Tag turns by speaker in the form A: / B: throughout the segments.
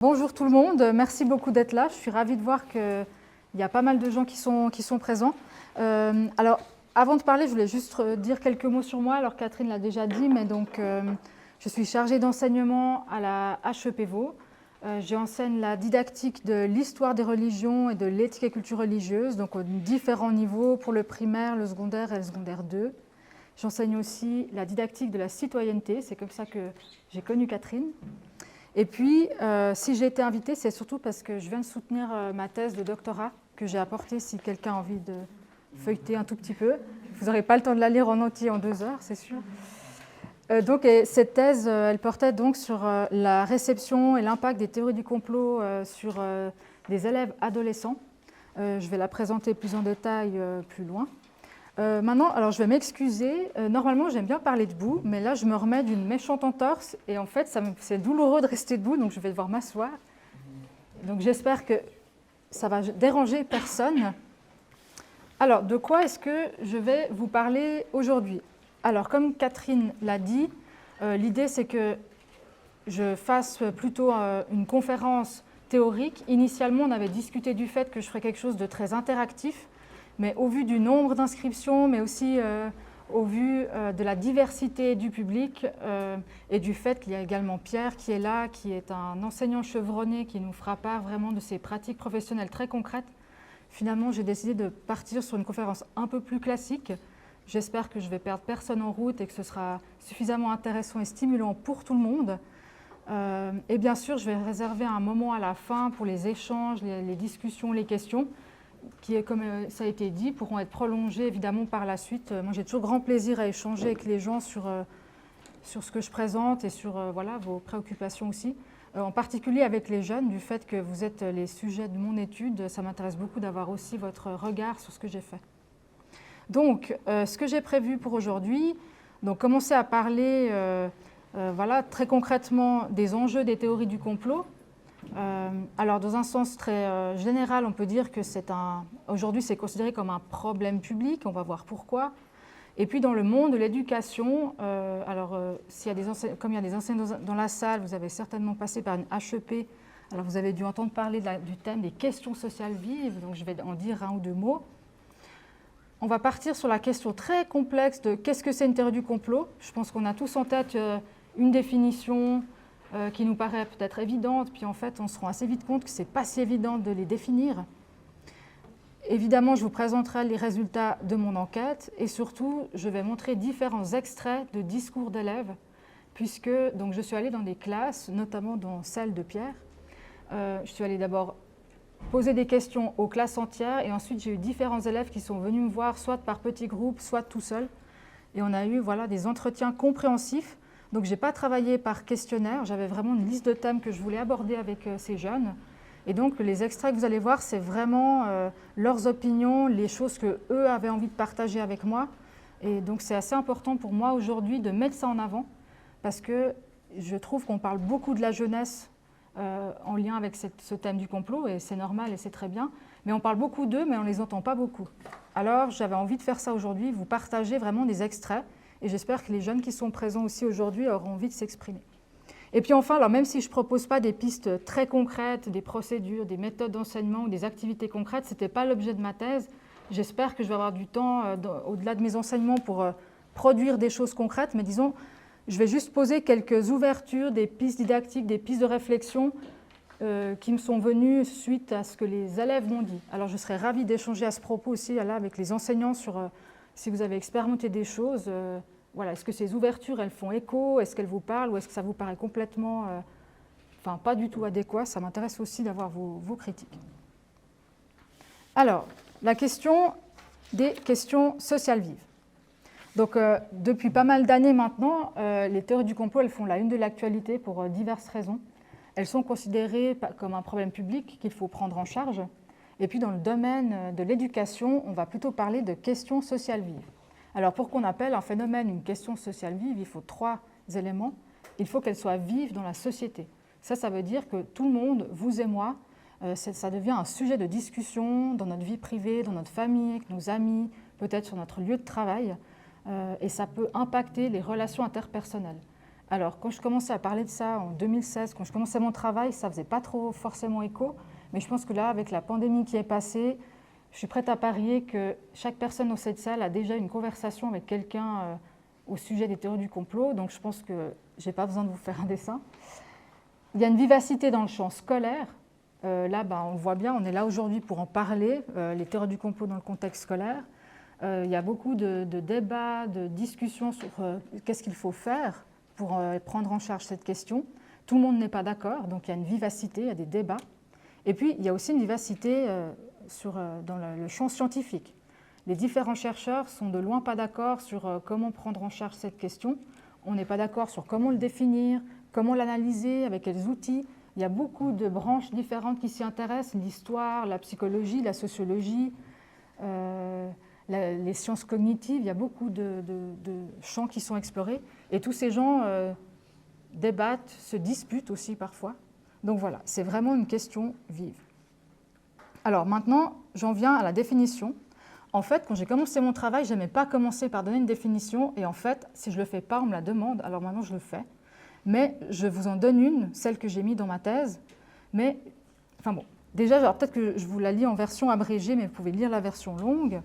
A: Bonjour tout le monde, merci beaucoup d'être là. Je suis ravie de voir qu'il y a pas mal de gens qui sont présents. Alors, avant de parler, je voulais juste dire quelques mots sur moi. Alors, Catherine l'a déjà dit, mais donc, je suis chargée d'enseignement à la HEP Vaud. J'enseigne la didactique de l'histoire des religions et de l'éthique et culture religieuse, donc aux différents niveaux pour le primaire, le secondaire et le secondaire 2. J'enseigne aussi la didactique de la citoyenneté, c'est comme ça que j'ai connu Catherine. Et puis, si j'ai été invitée, c'est surtout parce que je viens de soutenir ma thèse de doctorat que j'ai apportée si quelqu'un a envie de feuilleter un tout petit peu. Vous n'aurez pas le temps de la lire en entier en 2 heures, c'est sûr. Cette thèse, elle portait donc sur la réception et l'impact des théories du complot sur des élèves adolescents. Je vais la présenter plus en détail plus loin. Maintenant, alors je vais m'excuser. Normalement, j'aime bien parler debout, mais là, je me remets d'une méchante entorse et en fait, c'est douloureux de rester debout, donc je vais devoir m'asseoir. Donc, j'espère que ça va déranger personne. Alors, de quoi est-ce que je vais vous parler aujourd'hui? Alors, comme Catherine l'a dit, l'idée, c'est que je fasse plutôt une conférence théorique. Initialement, on avait discuté du fait que je ferais quelque chose de très interactif. Mais au vu du nombre d'inscriptions, mais aussi au vu de la diversité du public et du fait qu'il y a également Pierre qui est là, qui est un enseignant chevronné qui nous fera part vraiment de ses pratiques professionnelles très concrètes, finalement j'ai décidé de partir sur une conférence un peu plus classique. J'espère que je vais perdre personne en route et que ce sera suffisamment intéressant et stimulant pour tout le monde. Et bien sûr, je vais réserver un moment à la fin pour les échanges, les discussions, les questions, qui, comme ça a été dit, pourront être prolongés évidemment par la suite. Moi, j'ai toujours grand plaisir à échanger avec les gens sur ce que je présente et sur voilà, vos préoccupations aussi. En particulier avec les jeunes, du fait que vous êtes les sujets de mon étude, ça m'intéresse beaucoup d'avoir aussi votre regard sur ce que j'ai fait. Donc, ce que j'ai prévu pour aujourd'hui, donc commencer à parler voilà, très concrètement des enjeux des théories du complot. Alors, dans un sens très général, on peut dire que aujourd'hui, c'est considéré comme un problème public. On va voir pourquoi. Et puis, dans le monde de l'éducation, comme il y a des enseignants dans la salle, vous avez certainement passé par une HEP. Alors, vous avez dû entendre parler du thème des questions sociales vives. Donc, je vais en dire 1 ou 2 mots. On va partir sur la question très complexe de qu'est-ce que c'est une théorie du complot. Je pense qu'on a tous en tête une définition qui nous paraît peut-être évidente, puis en fait, on se rend assez vite compte que ce n'est pas si évident de les définir. Évidemment, je vous présenterai les résultats de mon enquête et surtout, je vais montrer différents extraits de discours d'élèves, puisque donc, je suis allée dans des classes, notamment dans celle de Pierre. Je suis allée d'abord poser des questions aux classes entières et ensuite, j'ai eu différents élèves qui sont venus me voir, soit par petits groupes, soit tout seuls. Et on a eu voilà, des entretiens compréhensifs. Donc, je n'ai pas travaillé par questionnaire, j'avais vraiment une liste de thèmes que je voulais aborder avec ces jeunes. Et donc, les extraits que vous allez voir, c'est vraiment leurs opinions, les choses qu'eux avaient envie de partager avec moi. Et donc, c'est assez important pour moi aujourd'hui de mettre ça en avant, parce que je trouve qu'on parle beaucoup de la jeunesse en lien avec ce thème du complot, et c'est normal et c'est très bien. Mais on parle beaucoup d'eux, mais on ne les entend pas beaucoup. Alors, j'avais envie de faire ça aujourd'hui, vous partager vraiment des extraits. Et j'espère que les jeunes qui sont présents aussi aujourd'hui auront envie de s'exprimer. Et puis enfin, alors même si je ne propose pas des pistes très concrètes, des procédures, des méthodes d'enseignement ou des activités concrètes, ce n'était pas l'objet de ma thèse. J'espère que je vais avoir du temps au-delà de mes enseignements pour produire des choses concrètes. Mais disons, je vais juste poser quelques ouvertures, des pistes didactiques, des pistes de réflexion qui me sont venues suite à ce que les élèves m'ont dit. Alors je serais ravie d'échanger à ce propos aussi là, avec les enseignants sur si vous avez expérimenté des choses. Voilà, est-ce que ces ouvertures, elles font écho? Est-ce qu'elles vous parlent? Ou est-ce que ça vous paraît complètement, pas du tout adéquat? Ça m'intéresse aussi d'avoir vos critiques. Alors, la question des questions sociales vives. Donc, depuis pas mal d'années maintenant, les théories du complot, elles font la une de l'actualité pour diverses raisons. Elles sont considérées comme un problème public qu'il faut prendre en charge. Et puis, dans le domaine de l'éducation, on va plutôt parler de questions sociales vives. Alors, pour qu'on appelle un phénomène une question sociale vive, il faut 3 éléments. Il faut qu'elle soit vive dans la société. Ça veut dire que tout le monde, vous et moi, ça devient un sujet de discussion dans notre vie privée, dans notre famille, avec nos amis, peut-être sur notre lieu de travail. Et ça peut impacter les relations interpersonnelles. Alors, quand je commençais à parler de ça en 2016, quand je commençais mon travail, ça ne faisait pas trop forcément écho. Mais je pense que là, avec la pandémie qui est passée, je suis prête à parier que chaque personne dans cette salle a déjà une conversation avec quelqu'un au sujet des théories du complot. Donc, je pense que je n'ai pas besoin de vous faire un dessin. Il y a une vivacité dans le champ scolaire. Là, on le voit bien, on est là aujourd'hui pour en parler, les théories du complot dans le contexte scolaire. Il y a beaucoup de débats, de discussions sur qu'est-ce qu'il faut faire pour prendre en charge cette question. Tout le monde n'est pas d'accord, donc il y a une vivacité, il y a des débats. Et puis, il y a aussi une vivacité dans le champ scientifique. Les différents chercheurs sont de loin pas d'accord sur comment prendre en charge cette question. On n'est pas d'accord sur comment le définir, comment l'analyser, avec quels outils. Il y a beaucoup de branches différentes qui s'y intéressent, l'histoire, la psychologie, la sociologie, les sciences cognitives. Il y a beaucoup de champs qui sont explorés. Et tous ces gens débattent, se disputent aussi parfois. Donc voilà, c'est vraiment une question vive. Alors maintenant, j'en viens à la définition. En fait, quand j'ai commencé mon travail, je n'aimais pas commencer par donner une définition. Et en fait, si je ne le fais pas, on me la demande. Alors maintenant, je le fais. Mais je vous en donne une, celle que j'ai mise dans ma thèse. Mais, enfin bon, déjà, peut-être que je vous la lis en version abrégée, mais vous pouvez lire la version longue.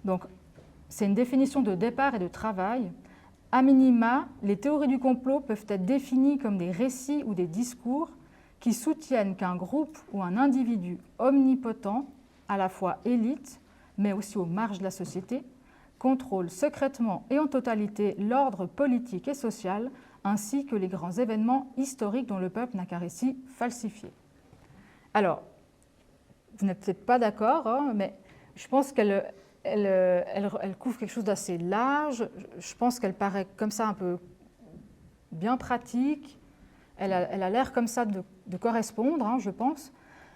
A: Donc, c'est une définition de départ et de travail. A minima, les théories du complot peuvent être définies comme des récits ou des discours qui soutiennent qu'un groupe ou un individu omnipotent, à la fois élite, mais aussi aux marges de la société, contrôle secrètement et en totalité l'ordre politique et social, ainsi que les grands événements historiques dont le peuple n'a qu'un récit falsifié. Alors, vous n'êtes peut-être pas d'accord, hein, mais je pense qu'elle couvre quelque chose d'assez large. Je pense qu'elle paraît comme ça un peu bien pratique. Elle a l'air comme ça de correspondre, hein, je pense.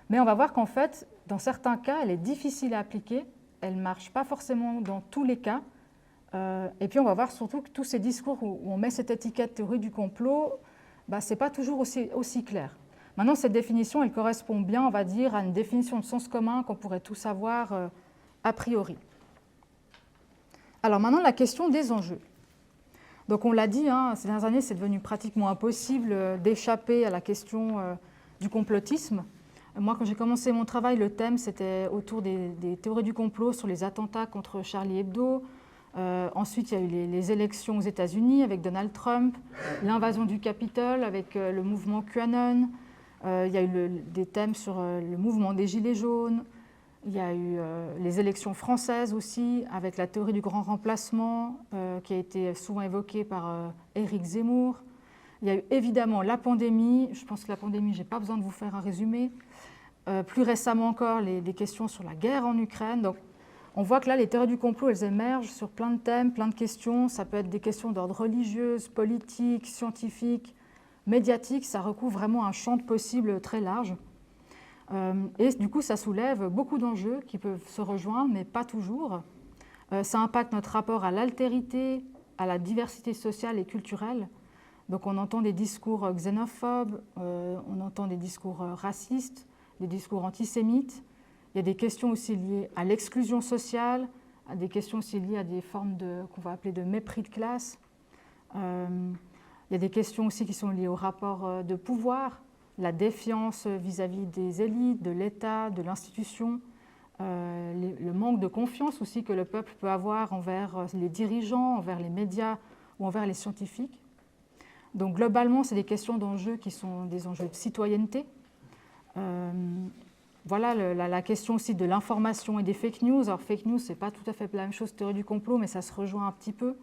A: Mais on va voir qu'en fait, dans certains cas, elle est difficile à appliquer. Elle ne marche pas forcément dans tous les cas. Et puis on va voir surtout que tous ces discours où on met cette étiquette théorie du complot, ce n'est pas toujours aussi clair. Maintenant, cette définition, elle correspond bien, on va dire, à une définition de sens commun qu'on pourrait tous avoir a priori. Alors maintenant, la question des enjeux. Donc on l'a dit, hein, ces dernières années, c'est devenu pratiquement impossible d'échapper à la question du complotisme. Moi, quand j'ai commencé mon travail, le thème, c'était autour des théories du complot sur les attentats contre Charlie Hebdo. Ensuite, il y a eu les élections aux États-Unis avec Donald Trump, l'invasion du Capitole avec le mouvement QAnon. Il y a eu des thèmes sur le mouvement des Gilets jaunes. Il y a eu les élections françaises aussi, avec la théorie du grand remplacement, qui a été souvent évoquée par Éric Zemmour. Il y a eu évidemment la pandémie. Je pense que la pandémie, je n'ai pas besoin de vous faire un résumé. Plus récemment encore, des questions sur la guerre en Ukraine. Donc, on voit que là, les théories du complot, elles émergent sur plein de thèmes, plein de questions. Ça peut être des questions d'ordre religieux, politique, scientifique, médiatique. Ça recouvre vraiment un champ de possibles très large. Et du coup, ça soulève beaucoup d'enjeux qui peuvent se rejoindre, mais pas toujours. Ça impacte notre rapport à l'altérité, à la diversité sociale et culturelle. Donc on entend des discours xénophobes, on entend des discours racistes, des discours antisémites. Il y a des questions aussi liées à l'exclusion sociale, à des questions aussi liées à des formes qu'on va appeler de mépris de classe. Il y a des questions aussi qui sont liées au rapport de pouvoir, la défiance vis-à-vis des élites, de l'État, de l'institution, le manque de confiance aussi que le peuple peut avoir envers les dirigeants, envers les médias ou envers les scientifiques. Donc globalement, c'est des questions d'enjeux qui sont des enjeux de citoyenneté. Voilà la question aussi de l'information et des fake news. Alors fake news, ce n'est pas tout à fait la même chose que théorie du complot, mais ça se rejoint un petit peu.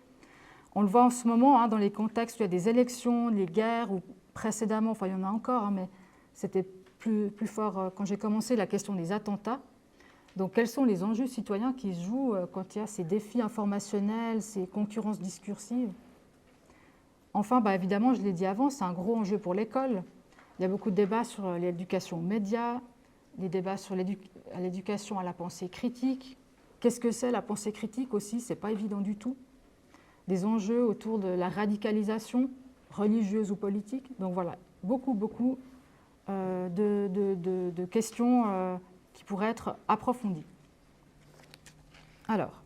A: On le voit en ce moment dans les contextes où il y a des élections, les guerres, ou précédemment, enfin il y en a encore, mais c'était plus fort quand j'ai commencé, la question des attentats. Donc quels sont les enjeux citoyens qui se jouent quand il y a ces défis informationnels, ces concurrences discursives? Enfin, évidemment, je l'ai dit avant, c'est un gros enjeu pour l'école. Il y a beaucoup de débats sur l'éducation aux médias, des débats sur l'éducation à la pensée critique. Qu'est-ce que c'est la pensée critique aussi? Ce n'est pas évident du tout. Des enjeux autour de la radicalisation religieuse ou politique. Donc voilà, beaucoup de questions qui pourraient être approfondies. Alors,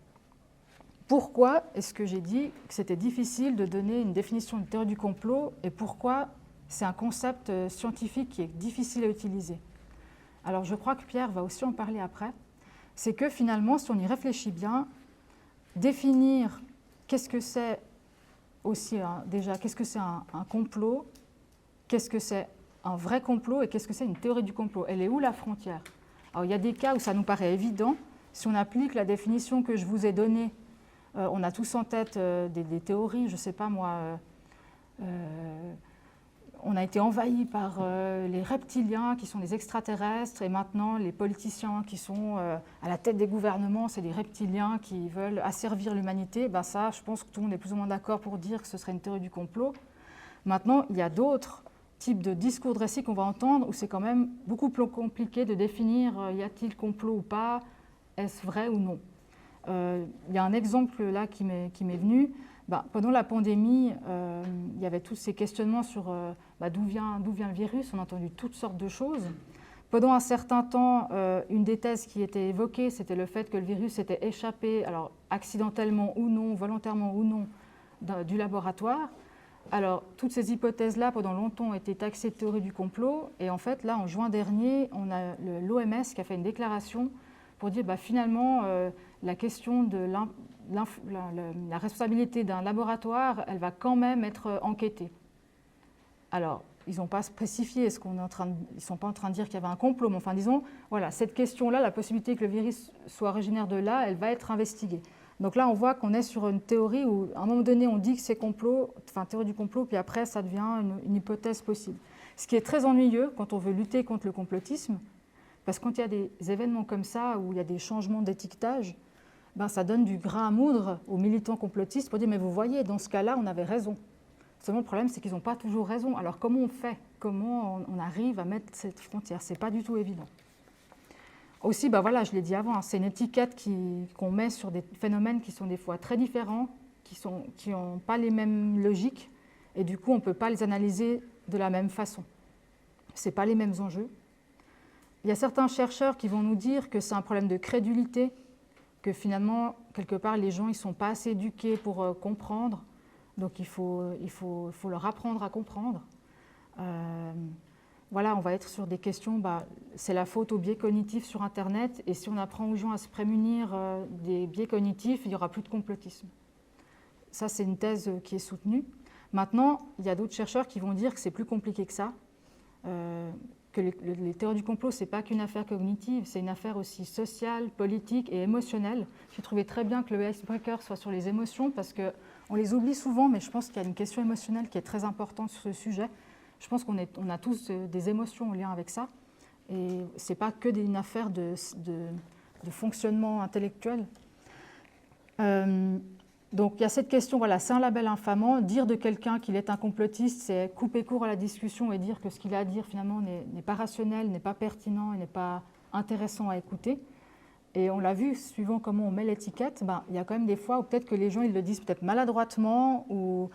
A: pourquoi est-ce que j'ai dit que c'était difficile de donner une définition de théorie du complot et pourquoi c'est un concept scientifique qui est difficile à utiliser? Alors je crois que Pierre va aussi en parler après. C'est que finalement, si on y réfléchit bien, définir qu'est-ce que c'est aussi, déjà, qu'est-ce que c'est un complot, qu'est-ce que c'est un vrai complot et qu'est-ce que c'est une théorie du complot? Elle est où la frontière? Alors il y a des cas où ça nous paraît évident. Si on applique la définition que je vous ai donnée, on a tous en tête des théories, je ne sais pas moi, on a été envahi par les reptiliens qui sont des extraterrestres et maintenant les politiciens qui sont à la tête des gouvernements, c'est des reptiliens qui veulent asservir l'humanité. Ben ça, je pense que tout le monde est plus ou moins d'accord pour dire que ce serait une théorie du complot. Maintenant, il y a d'autres types de discours de récit qu'on va entendre où c'est quand même beaucoup plus compliqué de définir y a-t-il complot ou pas, est-ce vrai ou non. Il y a un exemple là qui m'est venu. Pendant la pandémie, il y avait tous ces questionnements sur d'où vient le virus. On a entendu toutes sortes de choses. Pendant un certain temps, une des thèses qui était évoquée, c'était le fait que le virus était échappé, alors accidentellement ou non, volontairement ou non, du laboratoire. Alors, toutes ces hypothèses-là, pendant longtemps, ont été taxées de théorie du complot. Et en fait, là, en juin dernier, on a l'OMS qui a fait une déclaration pour dire finalement, la question de la responsabilité d'un laboratoire, elle va quand même être enquêtée. Alors, ils n'ont pas spécifié, ils ne sont pas en train de dire qu'il y avait un complot, mais enfin, disons, voilà, cette question-là, la possibilité que le virus soit originaire de là, elle va être investiguée. Donc là, on voit qu'on est sur une théorie où, à un moment donné, on dit que c'est complot, enfin, théorie du complot, puis après, ça devient une hypothèse possible. Ce qui est très ennuyeux quand on veut lutter contre le complotisme, parce que quand il y a des événements comme ça, où il y a des changements d'étiquetage, ça donne du grain à moudre aux militants complotistes pour dire « mais vous voyez, dans ce cas-là, on avait raison ». Seulement, le problème, c'est qu'ils n'ont pas toujours raison. Alors, comment on fait? Comment on arrive à mettre cette frontière? Ce n'est pas du tout évident. Aussi, voilà, je l'ai dit avant, c'est une étiquette qu'on met sur des phénomènes qui sont des fois très différents, qui n'ont pas les mêmes logiques, et du coup, on ne peut pas les analyser de la même façon. Ce n'est pas les mêmes enjeux. Il y a certains chercheurs qui vont nous dire que c'est un problème de crédulité, que finalement, quelque part, les gens ne sont pas assez éduqués pour comprendre, donc il faut leur apprendre à comprendre. Voilà, on va être sur des questions, c'est la faute aux biais cognitifs sur Internet, et si on apprend aux gens à se prémunir des biais cognitifs, il n'y aura plus de complotisme. Ça, c'est une thèse qui est soutenue. Maintenant, il y a d'autres chercheurs qui vont dire que c'est plus compliqué que ça, que les théories du complot, ce n'est pas qu'une affaire cognitive, c'est une affaire aussi sociale, politique et émotionnelle. J'ai trouvé très bien que le icebreaker soit sur les émotions, parce qu'on les oublie souvent, mais je pense qu'il y a une question émotionnelle qui est très importante sur ce sujet. Je pense qu'on a tous des émotions en lien avec ça, et ce n'est pas que une affaire de fonctionnement intellectuel. Donc il y a cette question, voilà, c'est un label infamant. Dire de quelqu'un qu'il est un complotiste, c'est couper court à la discussion et dire que ce qu'il a à dire finalement n'est pas rationnel, n'est pas pertinent et n'est pas intéressant à écouter. Et on l'a vu, suivant comment on met l'étiquette, il y a quand même des fois où peut-être que les gens ils le disent peut-être maladroitement ou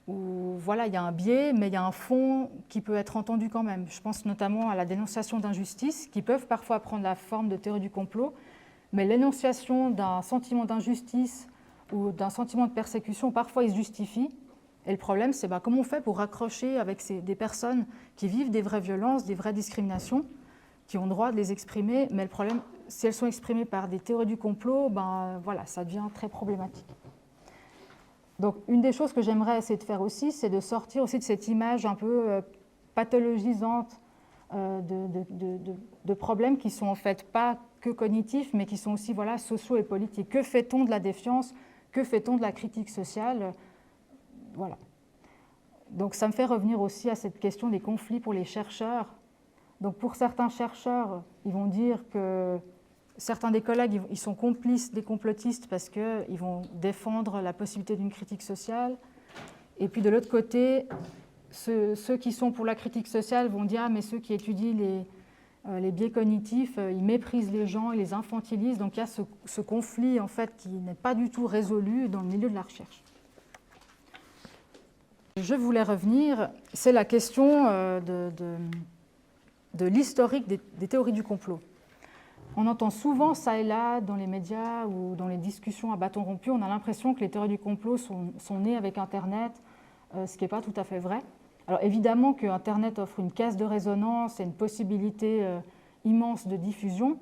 A: voilà, il y a un biais, mais il y a un fond qui peut être entendu quand même. Je pense notamment à la dénonciation d'injustices qui peuvent parfois prendre la forme de théorie du complot, mais l'énonciation d'un sentiment d'injustice ou d'un sentiment de persécution, parfois il se justifie. Et le problème, c'est comment on fait pour raccrocher avec des personnes qui vivent des vraies violences, des vraies discriminations, qui ont le droit de les exprimer, mais le problème, si elles sont exprimées par des théories du complot, voilà, ça devient très problématique. Donc, une des choses que j'aimerais essayer de faire aussi, c'est de sortir aussi de cette image un peu pathologisante de problèmes qui sont en fait pas que cognitifs, mais qui sont aussi sociaux et politiques. Que fait-on de la défiance? Que fait-on de la critique sociale? Voilà. Donc, ça me fait revenir aussi à cette question des conflits pour les chercheurs. Donc, pour certains chercheurs, ils vont dire que certains des collègues, ils sont complices des complotistes parce qu'ils vont défendre la possibilité d'une critique sociale. Et puis de l'autre côté, ceux qui sont pour la critique sociale vont dire « Ah, mais ceux qui étudient les biais cognitifs, ils méprisent les gens, ils les infantilisent. » Donc il y a ce conflit en fait, qui n'est pas du tout résolu dans le milieu de la recherche. Je voulais revenir, c'est la question de l'historique des théories du complot. On entend souvent ça et là dans les médias ou dans les discussions à bâton rompu, on a l'impression que les théories du complot sont nées avec Internet, ce qui n'est pas tout à fait vrai. Alors évidemment que Internet offre une caisse de résonance et une possibilité immense de diffusion,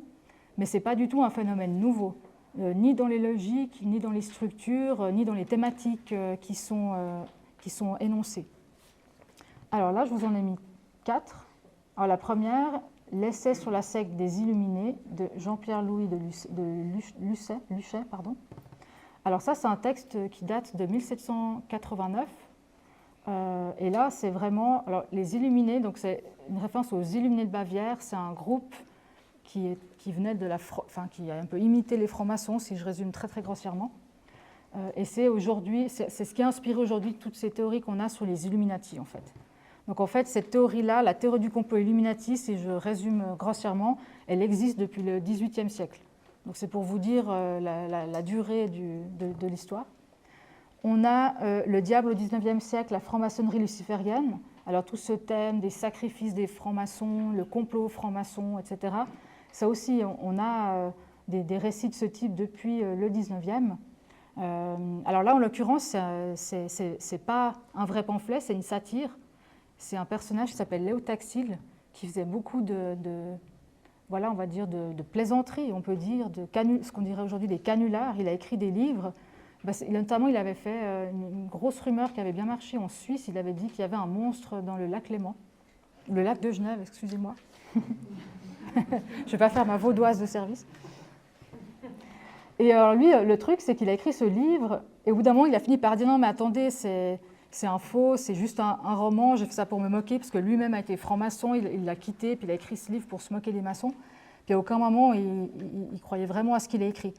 A: mais ce n'est pas du tout un phénomène nouveau, ni dans les logiques, ni dans les structures, ni dans les thématiques qui sont énoncées. Alors là, je vous en ai mis 4. Alors la première, l'essai sur la secte des Illuminés de Jean-Pierre-Louis de Luchet. Alors ça, c'est un texte qui date de 1789. Et là, c'est vraiment... Alors, les Illuminés, donc c'est une référence aux Illuminés de Bavière, c'est un groupe qui venait de qui a un peu imité les francs-maçons, si je résume très très grossièrement. Et c'est ce qui a inspiré aujourd'hui toutes ces théories qu'on a sur les Illuminati, en fait. Donc en fait, cette théorie-là, la théorie du complot Illuminati, si je résume grossièrement, elle existe depuis le XVIIIe siècle. Donc c'est pour vous dire la durée de l'histoire. On a le diable au XIXe siècle, la franc-maçonnerie luciférienne. Alors tout ce thème des sacrifices des francs-maçons, le complot franc-maçon, etc. Ça aussi, on a des récits de ce type depuis le XIXe. Alors là, en l'occurrence, c'est pas un vrai pamphlet, c'est une satire. C'est un personnage qui s'appelle Léo Taxil, qui faisait beaucoup voilà, on va dire de plaisanteries, on peut dire, ce qu'on dirait aujourd'hui des canulars. Il a écrit des livres. Notamment, il avait fait une grosse rumeur qui avait bien marché en Suisse. Il avait dit qu'il y avait un monstre dans le lac Léman, le lac de Genève, excusez-moi. Je ne vais pas faire ma vaudoise de service. Et alors lui, le truc, c'est qu'il a écrit ce livre, et au bout d'un moment, il a fini par dire « Non, mais attendez, c'est un faux, c'est juste un roman, j'ai fait ça pour me moquer », parce que lui-même a été franc-maçon, il l'a quitté, puis il a écrit ce livre pour se moquer des maçons. Puis à aucun moment, il croyait vraiment à ce qu'il a écrit.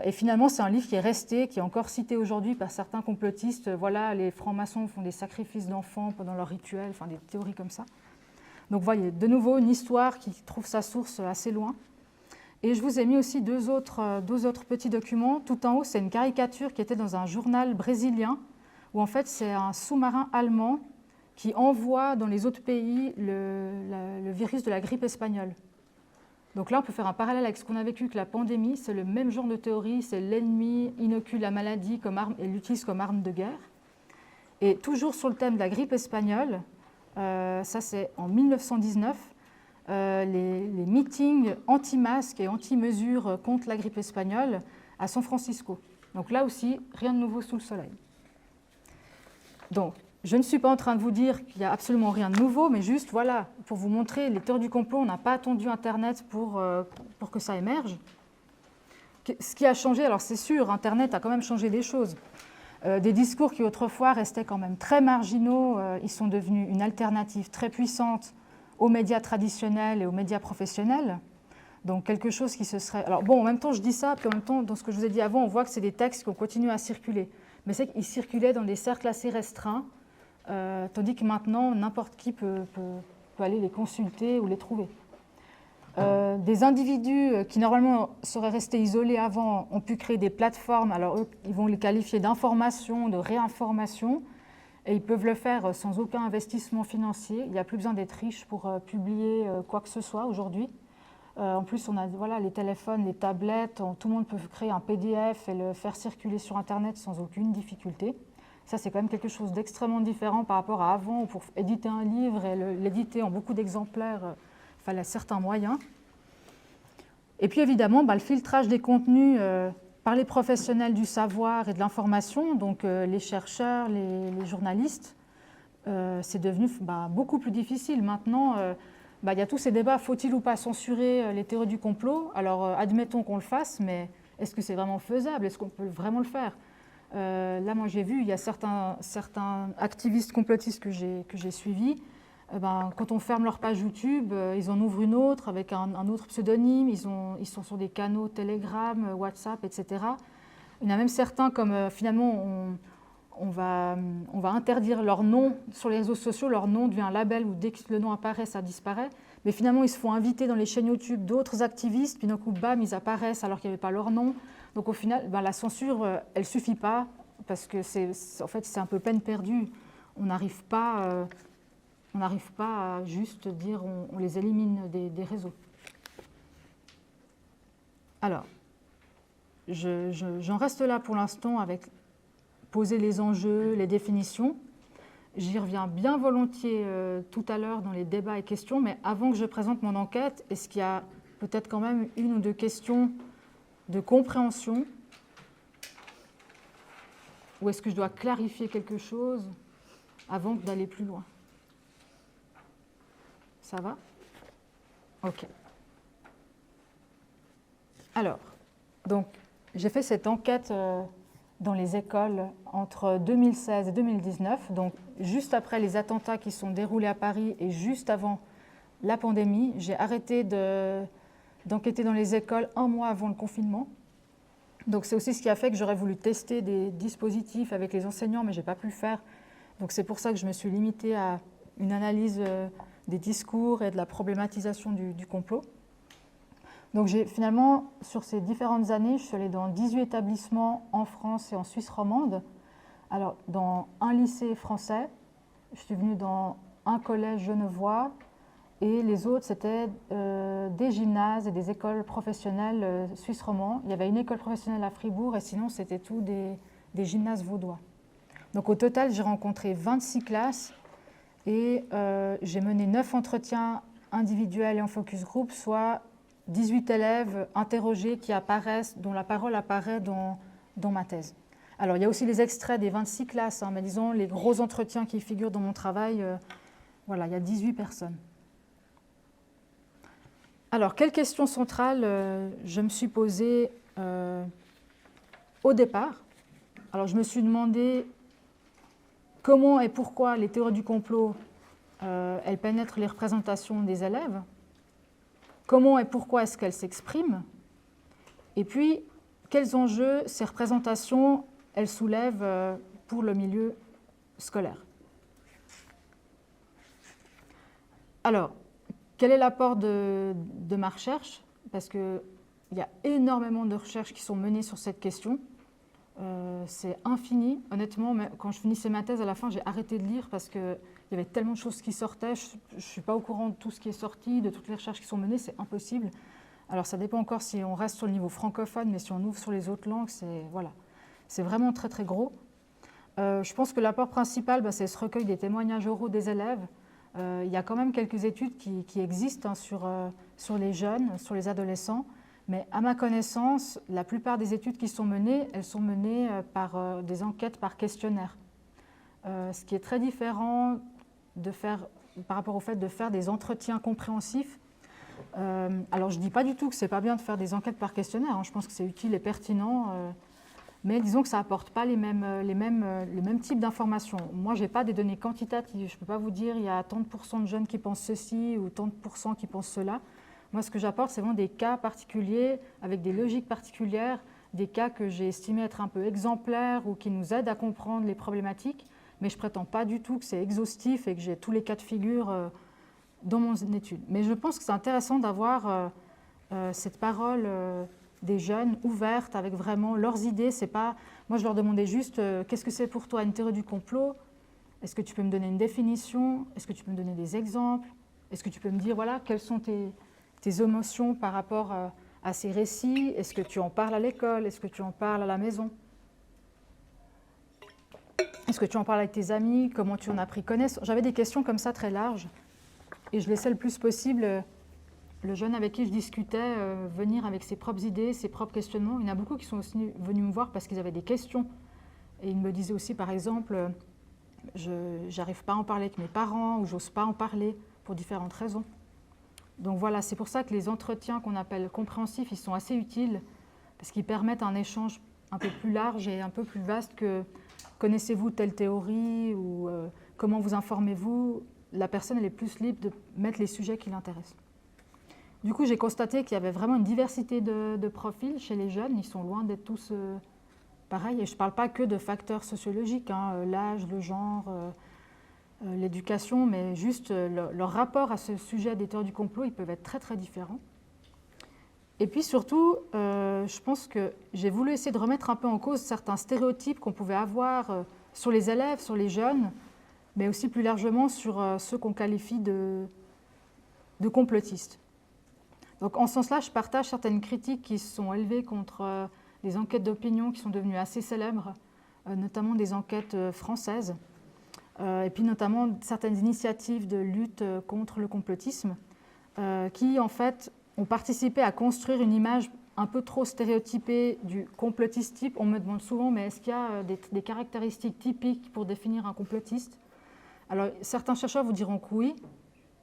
A: Et finalement, c'est un livre qui est resté, qui est encore cité aujourd'hui par certains complotistes. Voilà, les francs-maçons font des sacrifices d'enfants pendant leurs rituels, enfin des théories comme ça. Donc, vous voyez, de nouveau, une histoire qui trouve sa source assez loin. Et je vous ai mis aussi deux autres petits documents. Tout en haut, c'est une caricature qui était dans un journal brésilien, où en fait, c'est un sous-marin allemand qui envoie dans les autres pays le virus de la grippe espagnole. Donc là, on peut faire un parallèle avec ce qu'on a vécu avec la pandémie. C'est le même genre de théorie, c'est l'ennemi inocule la maladie comme arme et l'utilise comme arme de guerre. Et toujours sur le thème de la grippe espagnole, ça c'est en 1919, les meetings anti-masques et anti-mesures contre la grippe espagnole à San Francisco. Donc là aussi, rien de nouveau sous le soleil. Donc, je ne suis pas en train de vous dire qu'il n'y a absolument rien de nouveau, mais juste, voilà, pour vous montrer les théories du complot, on n'a pas attendu Internet pour que ça émerge. Ce qui a changé, alors c'est sûr, Internet a quand même changé des choses. Des discours qui autrefois restaient quand même très marginaux, ils sont devenus une alternative très puissante aux médias traditionnels et aux médias professionnels. Donc quelque chose qui se serait... Alors bon, en même temps, je dis ça, puis en même temps, dans ce que je vous ai dit avant, on voit que c'est des textes qui ont continué à circuler. Mais c'est qu'ils circulaient dans des cercles assez restreints, tandis que maintenant, n'importe qui peut aller les consulter ou les trouver. Des individus qui normalement seraient restés isolés avant ont pu créer des plateformes. Alors eux, ils vont les qualifier d'information, de réinformation, et ils peuvent le faire sans aucun investissement financier. Il n'y a plus besoin d'être riche pour publier quoi que ce soit aujourd'hui. En plus, on a voilà, les téléphones, les tablettes, tout le monde peut créer un PDF et le faire circuler sur Internet sans aucune difficulté. Ça, c'est quand même quelque chose d'extrêmement différent par rapport à avant, où pour éditer un livre et l'éditer en beaucoup d'exemplaires, il fallait certains moyens. Et puis évidemment, le filtrage des contenus par les professionnels du savoir et de l'information, donc les chercheurs, les journalistes, c'est devenu beaucoup plus difficile. Maintenant, il y a tous ces débats, faut-il ou pas censurer les théories du complot? Alors admettons qu'on le fasse, mais est-ce que c'est vraiment faisable? Est-ce qu'on peut vraiment le faire? Là, moi, j'ai vu, il y a certains activistes complotistes que j'ai suivis. Quand on ferme leur page YouTube, ils en ouvrent une autre avec un autre pseudonyme. Ils sont sur des canaux Telegram, WhatsApp, etc. Il y en a même certains comme finalement on va interdire leur nom sur les réseaux sociaux. Leur nom devient un label où dès que le nom apparaît, ça disparaît. Mais finalement, ils se font inviter dans les chaînes YouTube d'autres activistes. Puis d'un coup, bam, ils apparaissent alors qu'il n'y avait pas leur nom. Donc au final, la censure, elle ne suffit pas parce que en fait, c'est un peu peine perdue. On n'arrive pas à juste dire on les élimine des réseaux. Alors, j'en reste là pour l'instant avec poser les enjeux, les définitions. J'y reviens bien volontiers tout à l'heure dans les débats et questions, mais avant que je présente mon enquête, est-ce qu'il y a peut-être quand même une ou deux questions de compréhension? Ou est-ce que je dois clarifier quelque chose avant d'aller plus loin? Ça va? OK. Alors, donc, j'ai fait cette enquête dans les écoles entre 2016 et 2019, donc juste après les attentats qui sont déroulés à Paris et juste avant la pandémie. J'ai arrêté d'enquêter dans les écoles un mois avant le confinement. Donc c'est aussi ce qui a fait que j'aurais voulu tester des dispositifs avec les enseignants, mais je n'ai pas pu le faire. Donc c'est pour ça que je me suis limitée à une analyse des discours et de la problématisation du complot. Donc finalement, sur ces différentes années, je suis allée dans 18 établissements en France et en Suisse romande. Alors, dans un lycée français, je suis venue dans un collège genevois, et les autres, c'était des gymnases et des écoles professionnelles suisses romands. Il y avait une école professionnelle à Fribourg, et sinon, c'était tout des gymnases vaudois. Donc au total, j'ai rencontré 26 classes, et j'ai mené 9 entretiens individuels et en focus group, soit 18 élèves interrogés qui apparaissent, dont la parole apparaît dans ma thèse. Alors, il y a aussi les extraits des 26 classes, mais disons, les gros entretiens qui figurent dans mon travail, voilà, il y a 18 personnes. Alors, quelle question centrale je me suis posée au départ? Alors, je me suis demandé comment et pourquoi les théories du complot, elles pénètrent les représentations des élèves. Comment et pourquoi est-ce qu'elles s'expriment? Et puis, quels enjeux ces représentations, elles soulèvent pour le milieu scolaire? Alors, quel est l'apport de ma recherche? Parce qu'il y a énormément de recherches qui sont menées sur cette question. C'est infini. Honnêtement, quand je finissais ma thèse, à la fin, j'ai arrêté de lire parce qu'il y avait tellement de choses qui sortaient. Je ne suis pas au courant de tout ce qui est sorti, de toutes les recherches qui sont menées, c'est impossible. Alors, ça dépend encore si on reste sur le niveau francophone, mais si on ouvre sur les autres langues, c'est vraiment très, très gros. Je pense que l'apport principal, c'est ce recueil des témoignages oraux des élèves. Il y a quand même quelques études qui existent sur les jeunes, sur les adolescents. Mais à ma connaissance, la plupart des études qui sont menées, elles sont menées par des enquêtes par questionnaire. Ce qui est très différent par rapport au fait de faire des entretiens compréhensifs. Alors je ne dis pas du tout que ce n'est pas bien de faire des enquêtes par questionnaire, hein, je pense que c'est utile et pertinent, mais disons que ça n'apporte pas les mêmes types d'informations. Moi, je n'ai pas des données quantitatives, je ne peux pas vous dire il y a tant de pourcents de jeunes qui pensent ceci ou tant de pourcents qui pensent cela. Moi, ce que j'apporte, c'est vraiment des cas particuliers, avec des logiques particulières, des cas que j'ai estimés être un peu exemplaires ou qui nous aident à comprendre les problématiques, mais je ne prétends pas du tout que c'est exhaustif et que j'ai tous les cas de figure dans mon étude. Mais je pense que c'est intéressant d'avoir cette parole des jeunes ouverte, avec vraiment leurs idées. C'est pas... Moi, je leur demandais juste qu'est-ce que c'est pour toi une théorie du complot? Est-ce que tu peux me donner une définition? Est-ce que tu peux me donner des exemples? Est-ce que tu peux me dire, voilà, quelles sont tes émotions par rapport à ces récits? Est-ce que tu en parles à l'école? Est-ce que tu en parles à la maison? Est-ce que tu en parles avec tes amis? Comment tu en as pris connaissance? J'avais des questions comme ça très larges et je laissais le plus possible le jeune avec qui je discutais venir avec ses propres idées, ses propres questionnements. Il y en a beaucoup qui sont aussi venus me voir parce qu'ils avaient des questions. Et ils me disaient aussi, par exemple, je n'arrive pas à en parler avec mes parents ou j'ose pas en parler pour différentes raisons. Donc voilà, c'est pour ça que les entretiens qu'on appelle compréhensifs, ils sont assez utiles parce qu'ils permettent un échange un peu plus large et un peu plus vaste que connaissez-vous telle théorie ou comment vous informez-vous. La personne, elle est plus libre de mettre les sujets qui l'intéressent. Du coup, j'ai constaté qu'il y avait vraiment une diversité de profils chez les jeunes. Ils sont loin d'être tous pareils. Et je ne parle pas que de facteurs sociologiques, hein, l'âge, le genre, l'éducation, mais juste leur rapport à ce sujet des théories du complot, ils peuvent être très très différents. Et puis surtout, je pense que j'ai voulu essayer de remettre un peu en cause certains stéréotypes qu'on pouvait avoir sur les élèves, sur les jeunes, mais aussi plus largement sur ceux qu'on qualifie de complotistes. Donc en ce sens-là, je partage certaines critiques qui se sont élevées contre des enquêtes d'opinion qui sont devenues assez célèbres, notamment des enquêtes françaises, et puis notamment certaines initiatives de lutte contre le complotisme, qui en fait ont participé à construire une image un peu trop stéréotypée du complotiste type. On me demande souvent, mais est-ce qu'il y a des caractéristiques typiques pour définir un complotiste? Alors certains chercheurs vous diront que oui.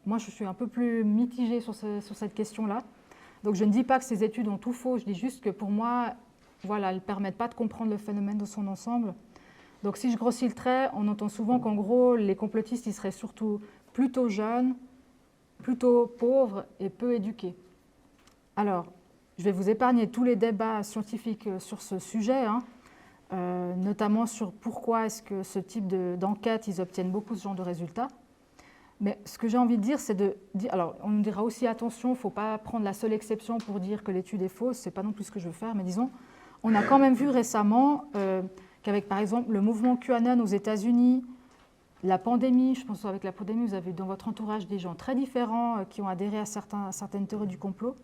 A: Moi, je suis un peu plus mitigée sur cette question-là. Donc je ne dis pas que ces études ont tout faux, je dis juste que pour moi, voilà, elles ne permettent pas de comprendre le phénomène dans son ensemble. Donc si je grossis le trait, on entend souvent qu'en gros, les complotistes, ils seraient surtout plutôt jeunes, plutôt pauvres et peu éduqués. Alors, je vais vous épargner tous les débats scientifiques sur ce sujet, notamment sur pourquoi est-ce que ce type d'enquête, ils obtiennent beaucoup ce genre de résultats. Mais ce que j'ai envie de dire, c'est de dire... Alors, on nous dira aussi, attention, il ne faut pas prendre la seule exception pour dire que l'étude est fausse, ce n'est pas non plus ce que je veux faire, mais disons, on a quand même vu récemment qu'avec, par exemple, le mouvement QAnon aux États-Unis, la pandémie, je pense qu'avec la pandémie, vous avez dans votre entourage des gens très différents qui ont adhéré à certaines théories du complot.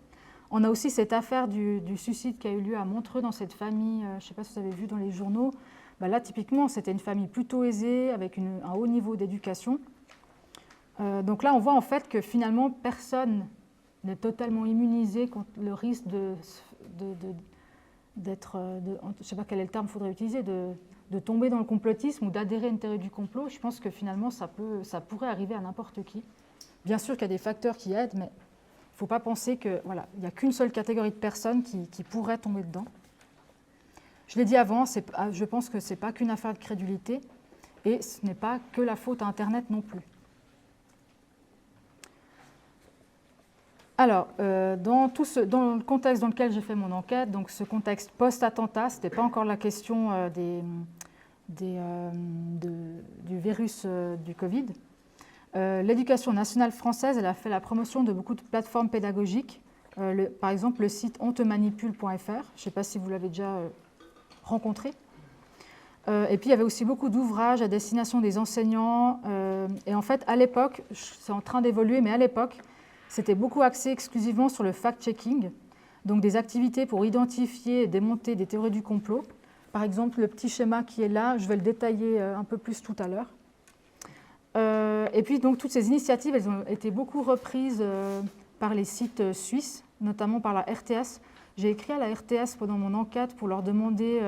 A: On a aussi cette affaire du suicide qui a eu lieu à Montreux dans cette famille, je ne sais pas si vous avez vu dans les journaux. Ben là, typiquement, c'était une famille plutôt aisée, avec un haut niveau d'éducation. Donc là, on voit en fait que finalement, personne n'est totalement immunisé contre le risque d'être, je ne sais pas quel est le terme qu'il faudrait utiliser, de tomber dans le complotisme ou d'adhérer à une théorie du complot. Je pense que finalement, ça pourrait arriver à n'importe qui. Bien sûr qu'il y a des facteurs qui aident, mais il ne faut pas penser qu'il n'y a qu'une seule catégorie de personnes qui pourraient tomber dedans. Je l'ai dit avant, je pense que ce n'est pas qu'une affaire de crédulité et ce n'est pas que la faute à Internet non plus. Alors, dans le contexte dans lequel j'ai fait mon enquête, donc ce contexte post-attentat, ce n'était pas encore la question du virus du Covid. L'éducation nationale française, elle a fait la promotion de beaucoup de plateformes pédagogiques. Par exemple, le site ontemanipule.fr, je ne sais pas si vous l'avez déjà rencontré. Et puis, il y avait aussi beaucoup d'ouvrages à destination des enseignants. Et en fait, à l'époque, c'est en train d'évoluer, mais à l'époque, c'était beaucoup axé exclusivement sur le fact-checking, donc des activités pour identifier et démonter des théories du complot. Par exemple, le petit schéma qui est là, je vais le détailler un peu plus tout à l'heure. Et puis, donc, toutes ces initiatives, elles ont été beaucoup reprises par les sites suisses, notamment par la RTS. J'ai écrit à la RTS pendant mon enquête pour leur demander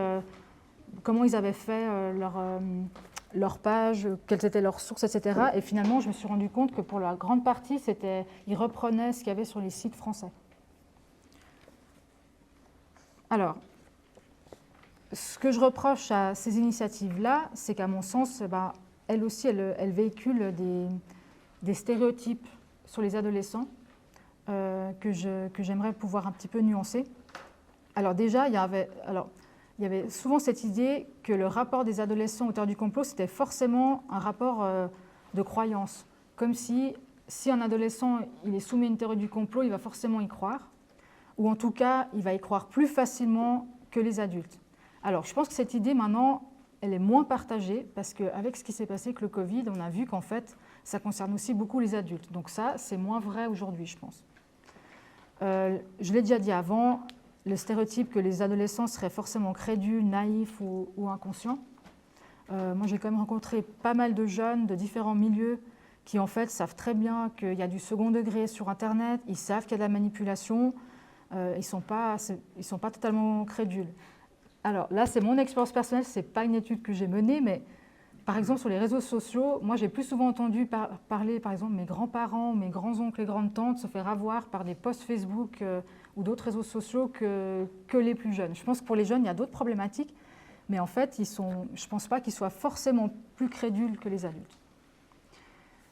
A: comment ils avaient fait leur page, quelles étaient leurs sources, etc. Et finalement, je me suis rendu compte que pour la grande partie, ils reprenaient ce qu'il y avait sur les sites français. Alors, ce que je reproche à ces initiatives-là, c'est qu'à mon sens, elles aussi, elles véhiculent des stéréotypes sur les adolescents que j'aimerais pouvoir un petit peu nuancer. Alors déjà, il y avait souvent cette idée que le rapport des adolescents aux théories du complot, c'était forcément un rapport de croyance. Comme si un adolescent il est soumis à une théorie du complot, il va forcément y croire. Ou en tout cas, il va y croire plus facilement que les adultes. Alors, je pense que cette idée, maintenant, elle est moins partagée parce qu'avec ce qui s'est passé avec le Covid, on a vu qu'en fait, ça concerne aussi beaucoup les adultes. Donc ça, c'est moins vrai aujourd'hui, je pense. Je l'ai déjà dit avant, le stéréotype que les adolescents seraient forcément crédules, naïfs ou inconscients. Moi, j'ai quand même rencontré pas mal de jeunes de différents milieux qui, en fait, savent très bien qu'il y a du second degré sur Internet, ils savent qu'il y a de la manipulation, ils ne sont pas totalement crédules. Alors là, c'est mon expérience personnelle, ce n'est pas une étude que j'ai menée, mais par exemple, sur les réseaux sociaux, moi, j'ai plus souvent entendu parler, par exemple, mes grands-parents, mes grands-oncles et grandes-tantes se faire avoir par des posts Facebook ou d'autres réseaux sociaux que les plus jeunes. Je pense que pour les jeunes, il y a d'autres problématiques, mais en fait, je ne pense pas qu'ils soient forcément plus crédules que les adultes.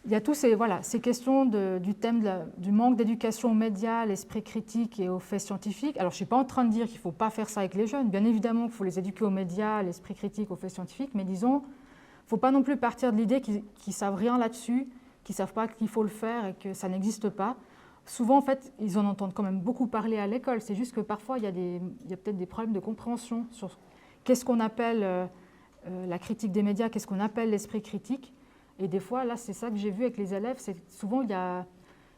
A: Il y a tous ces questions du thème du manque d'éducation aux médias, à l'esprit critique et aux faits scientifiques. Alors, je ne suis pas en train de dire qu'il ne faut pas faire ça avec les jeunes. Bien évidemment qu'il faut les éduquer aux médias, à l'esprit critique, aux faits scientifiques, mais disons, il ne faut pas non plus partir de l'idée qu'ils ne savent rien là-dessus, qu'ils ne savent pas qu'il faut le faire et que ça n'existe pas. Souvent, en fait, ils en entendent quand même beaucoup parler à l'école. C'est juste que parfois, il y a peut-être des problèmes de compréhension sur qu'est-ce qu'on appelle la critique des médias, qu'est-ce qu'on appelle l'esprit critique. Et des fois, là, c'est ça que j'ai vu avec les élèves. C'est souvent, il y a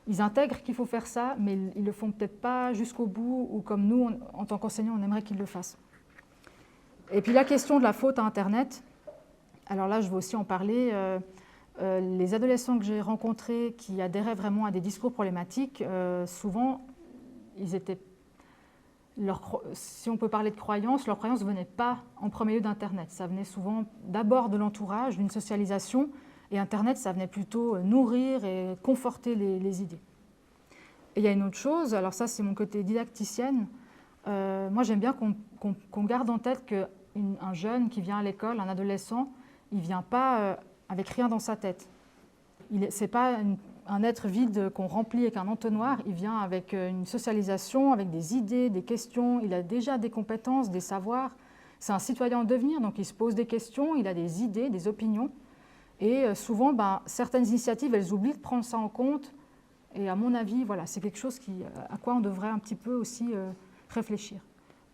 A: ils intègrent qu'il faut faire ça, mais ils ne le font peut-être pas jusqu'au bout, ou comme nous, en tant qu'enseignants, on aimerait qu'ils le fassent. Et puis la question de la faute à Internet, alors là, je vais aussi en parler. Les adolescents que j'ai rencontrés qui adhéraient vraiment à des discours problématiques, souvent, ils étaient, si on peut parler de croyances, leurs croyances ne venaient pas en premier lieu d'Internet. Ça venait souvent d'abord de l'entourage, d'une socialisation, et Internet, ça venait plutôt nourrir et conforter les idées. Et il y a une autre chose, alors ça, c'est mon côté didacticienne. Moi, j'aime bien qu'on garde en tête qu'un jeune qui vient à l'école, un adolescent, il ne vient pas avec rien dans sa tête. Ce n'est pas un être vide qu'on remplit avec un entonnoir, il vient avec une socialisation, avec des idées, des questions, il a déjà des compétences, des savoirs. C'est un citoyen en devenir, donc il se pose des questions, il a des idées, des opinions. Et souvent, certaines initiatives, elles oublient de prendre ça en compte. Et à mon avis, voilà, c'est quelque chose à quoi on devrait un petit peu aussi réfléchir.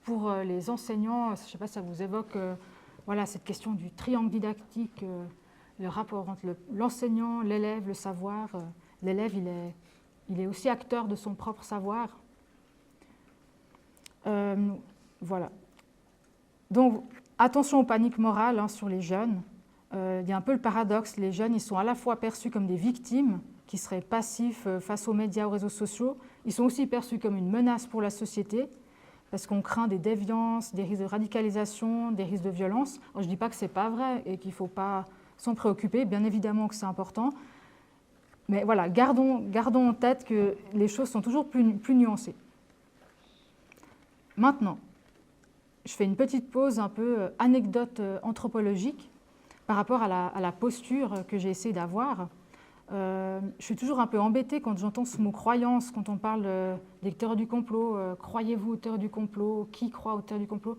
A: Pour les enseignants, je ne sais pas si ça vous évoque voilà, cette question du triangle didactique, le rapport entre l'enseignant, l'élève, le savoir. L'élève, il est aussi acteur de son propre savoir. Voilà. Donc, attention aux paniques morales sur les jeunes. Il y a un peu le paradoxe. Les jeunes, ils sont à la fois perçus comme des victimes, qui seraient passifs face aux médias, aux réseaux sociaux. Ils sont aussi perçus comme une menace pour la société, parce qu'on craint des déviances, des risques de radicalisation, des risques de violence. Alors, je ne dis pas que ce n'est pas vrai et qu'il ne faut pas s'en préoccuper, bien évidemment que c'est important. Mais voilà, gardons en tête que les choses sont toujours plus nuancées. Maintenant, je fais une petite pause un peu anecdote anthropologique par rapport à la posture que j'ai essayé d'avoir. Je suis toujours un peu embêtée quand j'entends ce mot « croyance », quand on parle des théories du complot. Croyez-vous aux théories du complot? Qui croit aux théories du complot?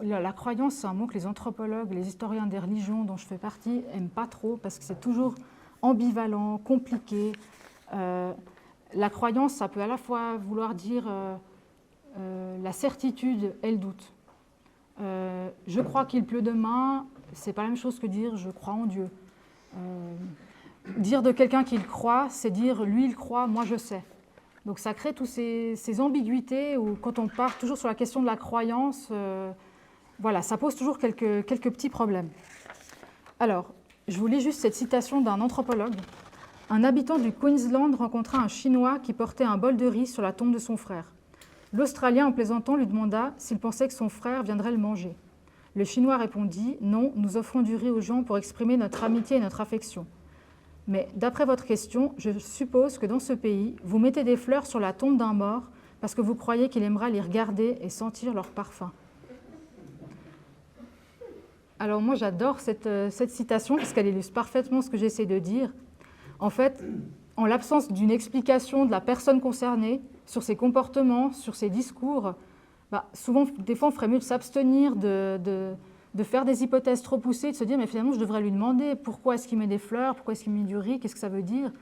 A: La croyance, c'est un mot que les anthropologues, les historiens des religions dont je fais partie, n'aiment pas trop parce que c'est toujours ambivalent, compliqué. La croyance, ça peut à la fois vouloir dire la certitude et le doute. Je crois qu'il pleut demain, c'est pas la même chose que dire je crois en Dieu. Dire de quelqu'un qu'il croit, c'est dire lui il croit, moi je sais. Donc ça crée toutes ces ambiguïtés où quand on part toujours sur la question de la croyance, voilà, ça pose toujours quelques petits problèmes. Alors, je vous lis juste cette citation d'un anthropologue. Un habitant du Queensland rencontra un Chinois qui portait un bol de riz sur la tombe de son frère. L'Australien, en plaisantant, lui demanda s'il pensait que son frère viendrait le manger. Le Chinois répondit « Non, nous offrons du riz aux gens pour exprimer notre amitié et notre affection. Mais d'après votre question, je suppose que dans ce pays, vous mettez des fleurs sur la tombe d'un mort parce que vous croyez qu'il aimera les regarder et sentir leur parfum. » Alors moi, j'adore cette citation parce qu'elle illustre parfaitement ce que j'essaie de dire. En fait, en l'absence d'une explication de la personne concernée sur ses comportements, sur ses discours, souvent, des fois, on ferait mieux de s'abstenir de faire des hypothèses trop poussées, de se dire mais finalement je devrais lui demander pourquoi est-ce qu'il met des fleurs, pourquoi est-ce qu'il met du riz, qu'est-ce que ça veut dire.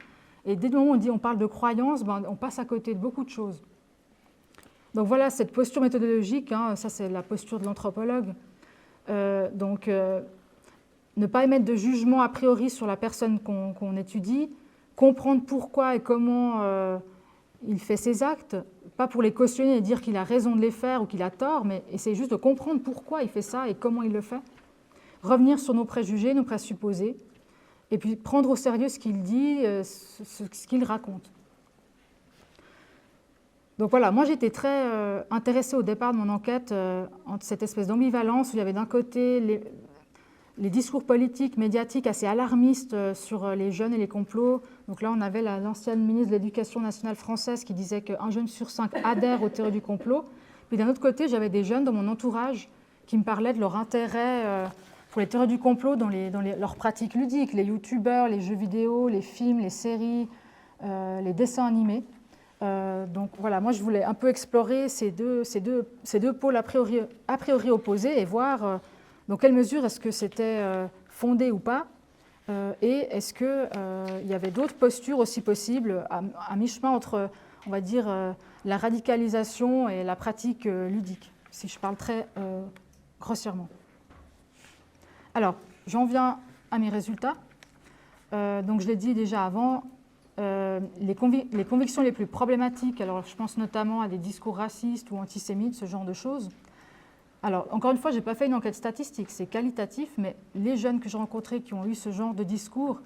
A: Et dès le moment où on parle de croyance, on passe à côté de beaucoup de choses. Donc voilà cette posture méthodologique, ça c'est la posture de l'anthropologue. Ne pas émettre de jugement a priori sur la personne qu'on étudie, comprendre pourquoi et comment il fait ses actes, pas pour les cautionner et dire qu'il a raison de les faire ou qu'il a tort, mais essayer juste de comprendre pourquoi il fait ça et comment il le fait. Revenir sur nos préjugés, nos présupposés, et puis prendre au sérieux ce qu'il dit, ce qu'il raconte. Donc voilà, moi j'étais très intéressée au départ de mon enquête entre cette espèce d'ambivalence où il y avait d'un côté les discours politiques, médiatiques assez alarmistes sur les jeunes et les complots. Donc là, on avait l'ancienne ministre de l'Éducation nationale française qui disait qu'un jeune sur 5 adhère aux théories du complot. Puis d'un autre côté, j'avais des jeunes dans mon entourage qui me parlaient de leur intérêt pour les théories du complot dans leurs pratiques ludiques, les youtubeurs, les jeux vidéo, les films, les séries, les dessins animés. Donc voilà, moi je voulais un peu explorer ces deux pôles a priori opposés et voir dans quelle mesure est-ce que c'était fondé ou pas, et est-ce qu'il y avait d'autres postures aussi possibles à mi-chemin entre, on va dire, la radicalisation et la pratique ludique, si je parle très grossièrement. Alors, j'en viens à mes résultats. Donc je l'ai dit déjà avant, les convictions les plus problématiques, alors je pense notamment à des discours racistes ou antisémites, ce genre de choses. Alors, encore une fois, je n'ai pas fait une enquête statistique, c'est qualitatif, mais les jeunes que j'ai rencontrés qui ont eu ce genre de discours,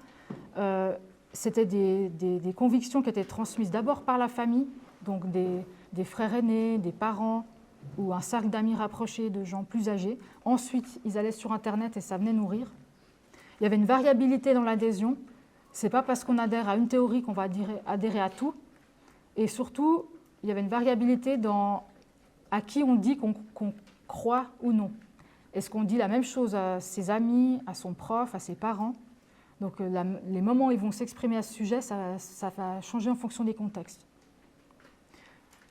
A: c'était des convictions qui étaient transmises d'abord par la famille, donc des frères aînés, des parents, ou un cercle d'amis rapprochés de gens plus âgés. Ensuite, ils allaient sur Internet et ça venait nourrir. Il y avait une variabilité dans l'adhésion. Ce n'est pas parce qu'on adhère à une théorie qu'on va adhérer à tout. Et surtout, il y avait une variabilité dans à qui on dit qu'on croit ou non. Est-ce qu'on dit la même chose à ses amis, à son prof, à ses parents? Donc les moments où ils vont s'exprimer à ce sujet, ça va changer en fonction des contextes.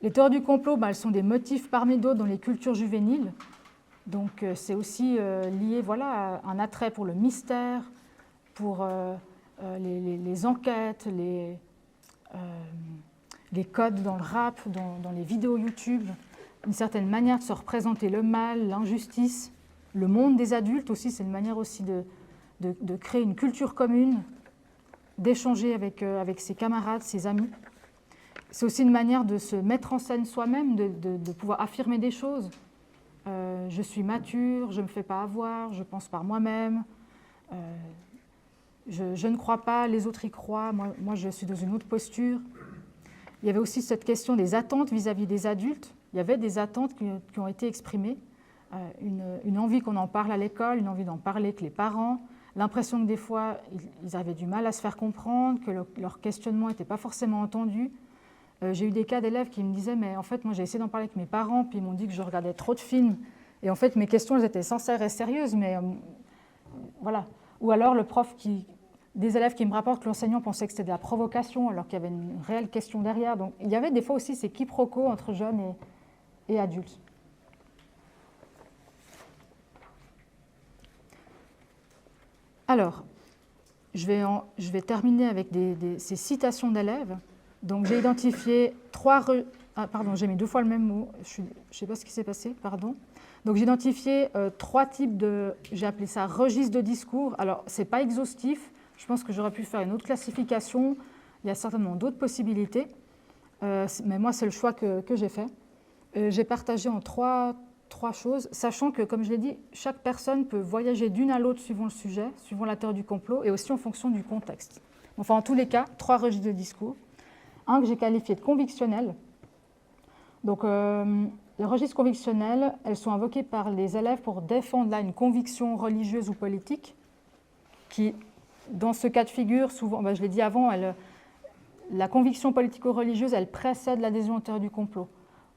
A: Les théories du complot, elles sont des motifs parmi d'autres dans les cultures juvéniles. Donc c'est aussi lié à un attrait pour le mystère, pour les enquêtes, les codes dans le rap, dans les vidéos YouTube, une certaine manière de se représenter le mal, l'injustice, le monde des adultes aussi, c'est une manière aussi de créer une culture commune, d'échanger avec ses camarades, ses amis. C'est aussi une manière de se mettre en scène soi-même, de pouvoir affirmer des choses. Je suis mature, je ne me fais pas avoir, je pense par moi-même, je ne crois pas, les autres y croient, moi je suis dans une autre posture. Il y avait aussi cette question des attentes vis-à-vis des adultes. Il y avait des attentes qui ont été exprimées, une envie qu'on en parle à l'école, une envie d'en parler avec les parents, l'impression que des fois ils avaient du mal à se faire comprendre, que leur questionnement n'était pas forcément entendu. J'ai eu des cas d'élèves qui me disaient « mais en fait, moi j'ai essayé d'en parler avec mes parents, puis ils m'ont dit que je regardais trop de films. Et en fait, mes questions, elles étaient sincères et sérieuses, mais voilà. » Ou alors des élèves qui me rapportent que l'enseignant pensait que c'était de la provocation, alors qu'il y avait une réelle question derrière. Donc il y avait des fois aussi ces quiproquos entre jeunes et adultes. Alors, je vais terminer avec ces citations d'élèves. Donc j'ai identifié pardon, j'ai mis 2 fois le même mot, je ne sais pas ce qui s'est passé, pardon. Donc j'ai identifié 3 types j'ai appelé ça registre de discours. Alors ce n'est pas exhaustif, je pense que j'aurais pu faire une autre classification, il y a certainement d'autres possibilités, mais moi c'est le choix que j'ai fait. J'ai partagé en trois choses, sachant que, comme je l'ai dit, chaque personne peut voyager d'une à l'autre suivant le sujet, suivant la théorie du complot, et aussi en fonction du contexte. Enfin, en tous les cas, 3 registres de discours. Un que j'ai qualifié de convictionnel. Donc, les registres convictionnels, elles sont invoquées par les élèves pour défendre une conviction religieuse ou politique, qui, dans ce cas de figure, souvent, je l'ai dit avant, la conviction politico-religieuse, elle précède l'adhésion aux théories du complot.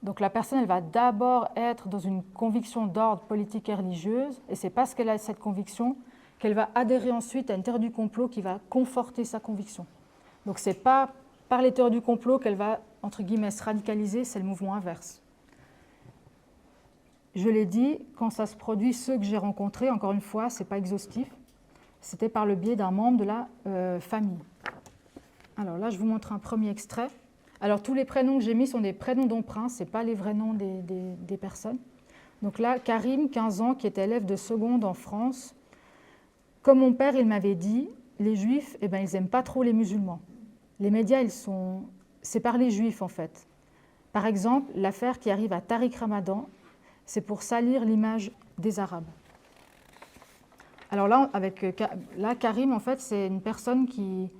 A: Donc la personne, elle va d'abord être dans une conviction d'ordre politique et religieuse, et c'est parce qu'elle a cette conviction qu'elle va adhérer ensuite à une théorie du complot qui va conforter sa conviction. Donc ce n'est pas par les théories du complot qu'elle va, entre guillemets, se radicaliser, c'est le mouvement inverse. Je l'ai dit, quand ça se produit, ceux que j'ai rencontrés, encore une fois, ce n'est pas exhaustif, c'était par le biais d'un membre de la famille. Alors là, je vous montre un premier extrait. Alors tous les prénoms que j'ai mis sont des prénoms d'emprunt, ce n'est pas les vrais noms des personnes. Donc là, Karim, 15 ans, qui était élève de seconde en France. Comme mon père, il m'avait dit, les juifs, ils n'aiment pas trop les musulmans. Les médias, c'est par les juifs en fait. Par exemple, l'affaire qui arrive à Tariq Ramadan, c'est pour salir l'image des Arabes. Alors là, Karim, en fait, c'est une personne qui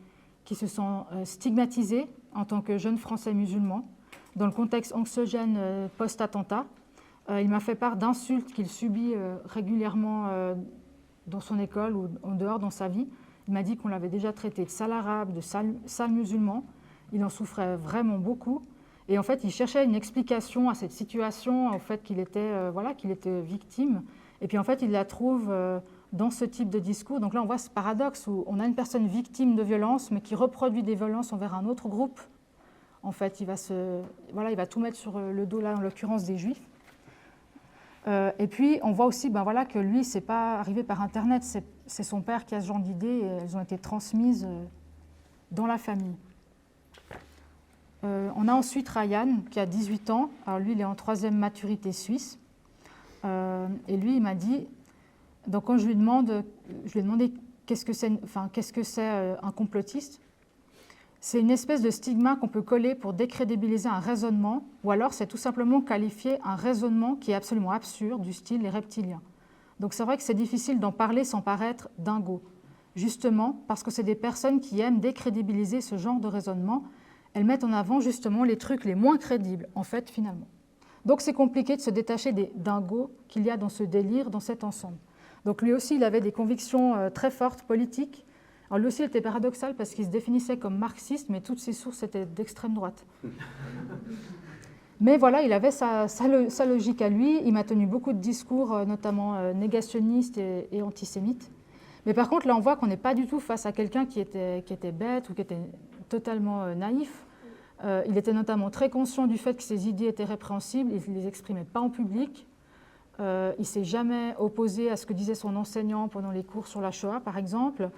A: se sent stigmatisée en tant que jeune Français musulman, dans le contexte anxiogène post-attentat. Il m'a fait part d'insultes qu'il subit régulièrement dans son école ou en dehors dans sa vie. Il m'a dit qu'on l'avait déjà traité de sale arabe, de sale musulman. Il en souffrait vraiment beaucoup. Et en fait, il cherchait une explication à cette situation, au fait qu'il était victime. Et puis en fait, il la trouve dans ce type de discours. Donc là, on voit ce paradoxe où on a une personne victime de violence, mais qui reproduit des violences envers un autre groupe. En fait, il va tout mettre sur le dos, là, en l'occurrence des Juifs. Et puis, on voit aussi que lui, ce n'est pas arrivé par Internet, c'est son père qui a ce genre d'idées, et elles ont été transmises dans la famille. On a ensuite Ryan, qui a 18 ans. Alors lui, il est en 3e maturité suisse. Et lui, il m'a dit... Donc quand je lui ai demandé qu'est-ce que c'est un complotiste, c'est une espèce de stigma qu'on peut coller pour décrédibiliser un raisonnement, ou alors c'est tout simplement qualifier un raisonnement qui est absolument absurde, du style les reptiliens. Donc c'est vrai que c'est difficile d'en parler sans paraître dingo, justement parce que c'est des personnes qui aiment décrédibiliser ce genre de raisonnement. Elles mettent en avant justement les trucs les moins crédibles, en fait, finalement. Donc c'est compliqué de se détacher des dingos qu'il y a dans ce délire, dans cet ensemble. Donc lui aussi, il avait des convictions très fortes politiques. Alors lui aussi, il était paradoxal parce qu'il se définissait comme marxiste, mais toutes ses sources étaient d'extrême droite. Mais voilà, il avait sa logique à lui. Il m'a tenu beaucoup de discours, notamment négationnistes et antisémites. Mais par contre, là, on voit qu'on n'est pas du tout face à quelqu'un qui était bête ou qui était totalement naïf. Il était notamment très conscient du fait que ses idées étaient répréhensibles. Il ne les exprimait pas en public. Il ne s'est jamais opposé à ce que disait son enseignant pendant les cours sur la Shoah, par exemple.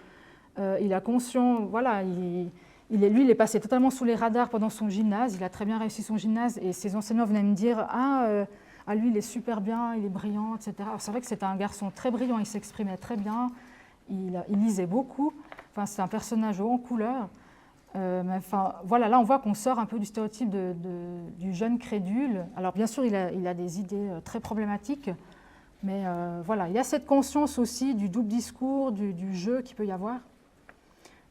A: Il a conscience, voilà, lui, il est passé totalement sous les radars pendant son gymnase. Il a très bien réussi son gymnase et ses enseignants venaient me dire « Ah, lui, il est super bien, il est brillant, etc. » Alors, c'est vrai que c'était un garçon très brillant, il s'exprimait très bien, il lisait beaucoup. Enfin, c'est un personnage haut en couleur. Mais enfin, voilà, là, on voit qu'on sort un peu du stéréotype du jeune crédule. Alors, bien sûr, il a des idées très problématiques, mais voilà, il y a cette conscience aussi du double discours, du jeu qu'il peut y avoir.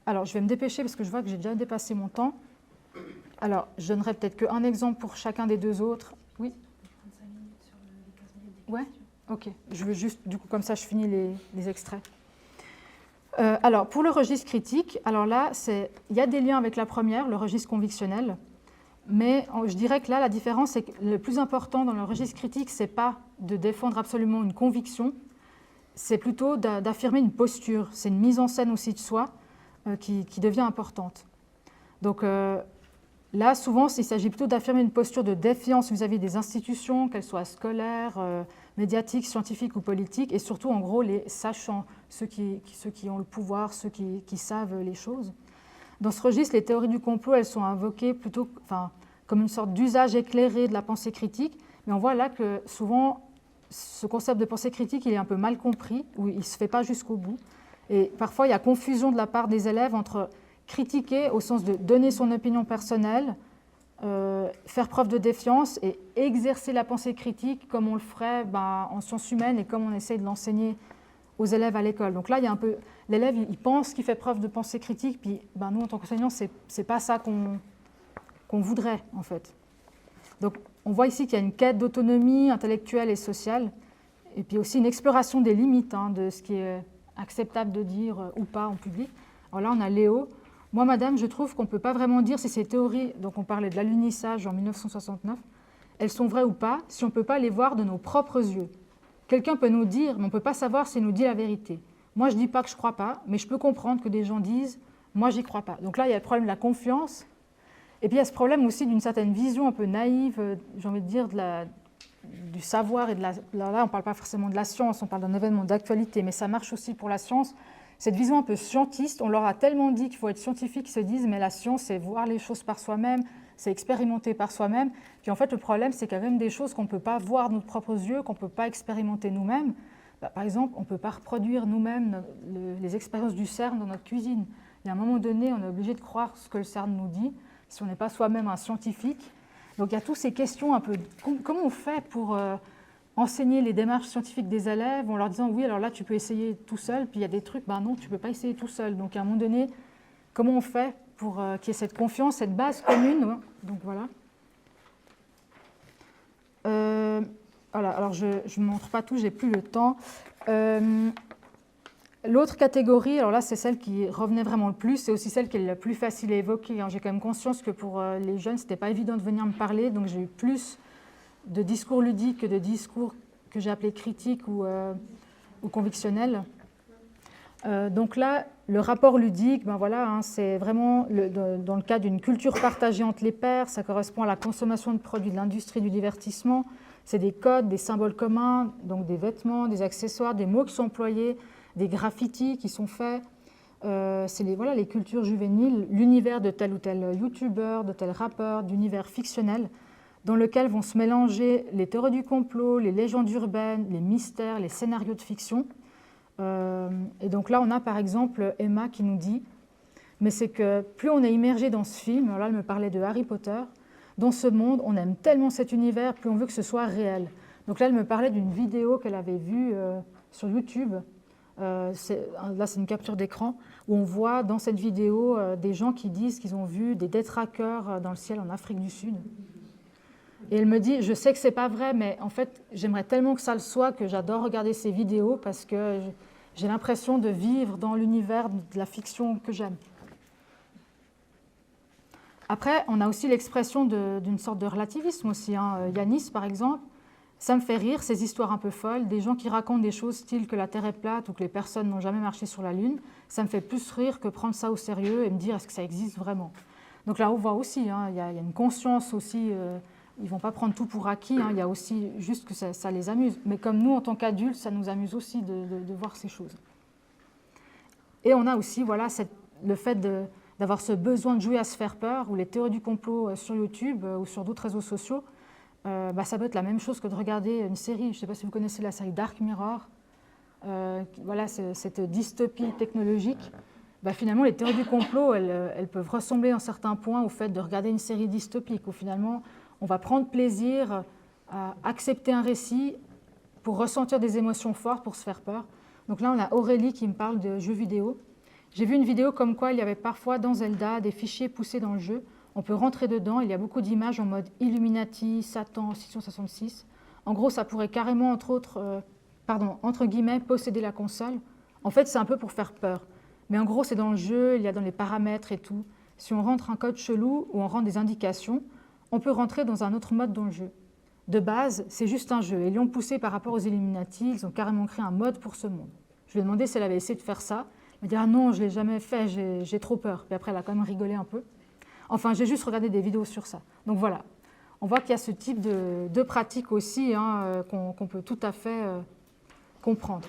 A: Alors, je vais me dépêcher parce que je vois que j'ai déjà dépassé mon temps. Alors, je donnerai peut-être qu'un exemple pour chacun des deux autres. Oui.
B: 35 minutes sur les 15 minutes des
A: Ouais,
B: questions.
A: ok. Je veux juste, du coup, comme ça, je finis les extraits. Alors, pour le registre critique, alors là, il y a des liens avec la première, le registre convictionnel, mais je dirais que là, la différence, c'est que le plus important dans le registre critique, ce n'est pas de défendre absolument une conviction, c'est plutôt d'affirmer une posture, c'est une mise en scène aussi de soi qui devient importante. Donc là, souvent, il s'agit plutôt d'affirmer une posture de défiance vis-à-vis des institutions, qu'elles soient scolaires, médiatiques, scientifiques ou politiques, et surtout, en gros, les sachants, ceux qui ont le pouvoir, ceux qui savent les choses. Dans ce registre, les théories du complot, elles sont invoquées plutôt comme une sorte d'usage éclairé de la pensée critique, mais on voit là que souvent, ce concept de pensée critique, il est un peu mal compris, ou il ne se fait pas jusqu'au bout. Et parfois, il y a confusion de la part des élèves entre critiquer au sens de donner son opinion personnelle, faire preuve de défiance et exercer la pensée critique comme on le ferait en sciences humaines et comme on essaie de l'enseigner aux élèves à l'école. Donc là, il y a un peu, l'élève, il pense qu'il fait preuve de pensée critique, puis nous, en tant qu'enseignants, c'est pas ça qu'on voudrait, en fait. Donc on voit ici qu'il y a une quête d'autonomie intellectuelle et sociale, et puis aussi une exploration des limites de ce qui est acceptable de dire ou pas en public. Alors là, on a Léo. Moi, madame, je trouve qu'on ne peut pas vraiment dire si ces théories, donc on parlait de l'alunissage en 1969, elles sont vraies ou pas, si on ne peut pas les voir de nos propres yeux. Quelqu'un peut nous dire, mais on ne peut pas savoir s'il nous dit la vérité. Moi, je ne dis pas que je ne crois pas, mais je peux comprendre que des gens disent, moi, j'y crois pas. Donc là, il y a le problème de la confiance. Et puis, il y a ce problème aussi d'une certaine vision un peu naïve, j'ai envie de dire, du savoir et de la... Là, on ne parle pas forcément de la science, on parle d'un événement d'actualité, mais ça marche aussi pour la science. Cette vision un peu scientiste, on leur a tellement dit qu'il faut être scientifique qu'ils se disent mais la science, c'est voir les choses par soi-même, c'est expérimenter par soi-même. Puis en fait, le problème, c'est qu'il y a même des choses qu'on ne peut pas voir de nos propres yeux, qu'on ne peut pas expérimenter nous-mêmes. Par exemple, on ne peut pas reproduire nous-mêmes les expériences du CERN dans notre cuisine. Il y a un moment donné, on est obligé de croire ce que le CERN nous dit, si on n'est pas soi-même un scientifique. Donc il y a toutes ces questions un peu, comment on fait pour enseigner les démarches scientifiques des élèves en leur disant oui, alors là tu peux essayer tout seul, puis il y a des trucs, non, tu ne peux pas essayer tout seul. Donc à un moment donné, comment on fait pour qu'il y ait cette confiance, cette base commune, donc voilà. Voilà, alors je ne montre pas tout, j'ai plus le temps. L'autre catégorie, alors là c'est celle qui revenait vraiment le plus, c'est aussi celle qui est la plus facile à évoquer. J'ai quand même conscience que pour les jeunes, ce n'était pas évident de venir me parler, donc j'ai eu plus de discours ludiques que de discours que j'ai appelés critiques ou convictionnels. Donc là, le rapport ludique, c'est vraiment dans le cas d'une culture partagée entre les pairs, ça correspond à la consommation de produits de l'industrie du divertissement. C'est des codes, des symboles communs, donc des vêtements, des accessoires, des mots qui sont employés, des graffitis qui sont faits. C'est les cultures juvéniles, l'univers de tel ou tel youtubeur, de tel rappeur, d'univers fictionnel, dans lequel vont se mélanger les théories du complot, les légendes urbaines, les mystères, les scénarios de fiction. Et donc là, on a par exemple Emma qui nous dit mais c'est que plus on est immergé dans ce film, alors là elle me parlait de Harry Potter, dans ce monde, on aime tellement cet univers, plus on veut que ce soit réel. Donc là elle me parlait d'une vidéo qu'elle avait vue sur YouTube. Là c'est une capture d'écran où on voit dans cette vidéo des gens qui disent qu'ils ont vu des détraqueurs dans le ciel en Afrique du Sud. Et elle me dit, je sais que ce n'est pas vrai, mais en fait, j'aimerais tellement que ça le soit que j'adore regarder ces vidéos parce que j'ai l'impression de vivre dans l'univers de la fiction que j'aime. Après, on a aussi l'expression d'une sorte de relativisme aussi. Yanis, par exemple, ça me fait rire, ces histoires un peu folles, des gens qui racontent des choses style que la Terre est plate ou que les personnes n'ont jamais marché sur la Lune. Ça me fait plus rire que prendre ça au sérieux et me dire, est-ce que ça existe vraiment? Donc là, on voit aussi, il y a une conscience aussi... ils ne vont pas prendre tout pour acquis, il y a aussi juste que ça les amuse. Mais comme nous, en tant qu'adultes, ça nous amuse aussi de voir ces choses. Et on a aussi le fait d'avoir ce besoin de jouer à se faire peur, ou les théories du complot sur YouTube ou sur d'autres réseaux sociaux, ça peut être la même chose que de regarder une série. Je ne sais pas si vous connaissez la série Dark Mirror. Cette dystopie technologique. Finalement, les théories du complot, elles peuvent ressembler en certains points au fait de regarder une série dystopique, où finalement, on va prendre plaisir à accepter un récit pour ressentir des émotions fortes, pour se faire peur. Donc là, on a Aurélie qui me parle de jeux vidéo. J'ai vu une vidéo comme quoi il y avait parfois dans Zelda des fichiers poussés dans le jeu. On peut rentrer dedans, il y a beaucoup d'images en mode Illuminati, Satan, 666. En gros, ça pourrait carrément, entre guillemets, posséder la console. En fait, c'est un peu pour faire peur. Mais en gros, c'est dans le jeu, il y a dans les paramètres et tout. Si on rentre un code chelou ou on rentre des indications, on peut rentrer dans un autre mode dans le jeu. De base, c'est juste un jeu. Ils l'ont poussé par rapport aux Illuminati, ils ont carrément créé un mode pour ce monde. Je lui ai demandé si elle avait essayé de faire ça. Elle m'a dit « Ah non, je ne l'ai jamais fait, j'ai trop peur ». Puis après, elle a quand même rigolé un peu. Enfin, j'ai juste regardé des vidéos sur ça. Donc voilà, on voit qu'il y a ce type de pratique aussi qu'on peut tout à fait comprendre.